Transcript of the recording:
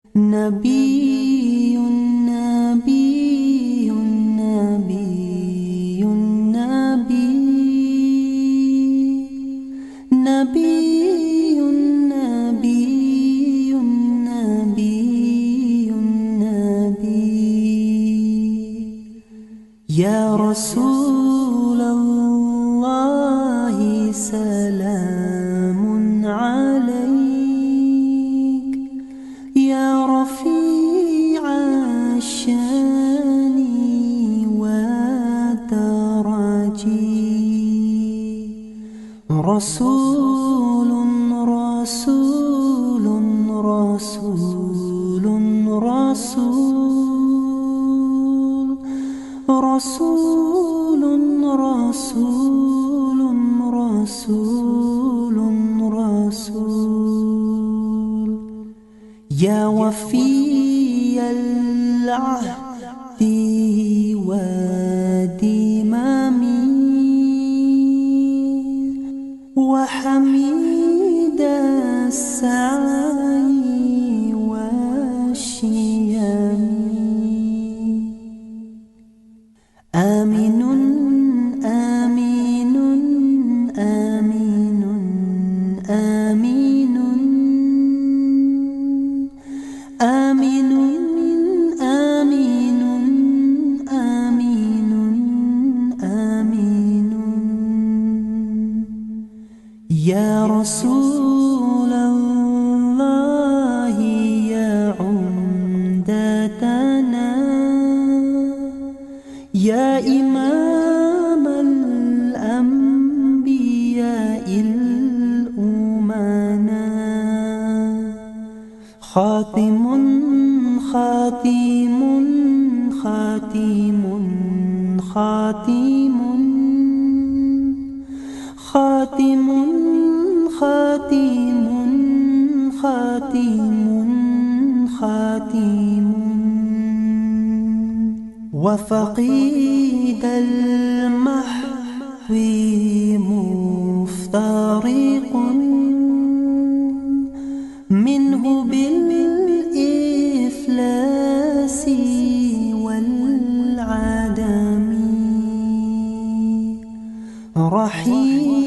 نبي نبي نبي نبي نبي نبي نبي نبي يا رسول الله سلام عليك يا رفيع الشان والدرج رسول رسول رسول رسول رسول رسول رسول رسول يا وفي العهد والدمام وحميد السعي والشيام آمن آمين آمين آمين آمين آمين آمين آمين يا رسول الله يا عمدتنا يا إمام الأنبياء الأمنا خاتم خاتم خاتم خاتم خاتم خاتم خاتم خاتم وفقيد المحو مفترق منه بالإفلاس والعدم رحيم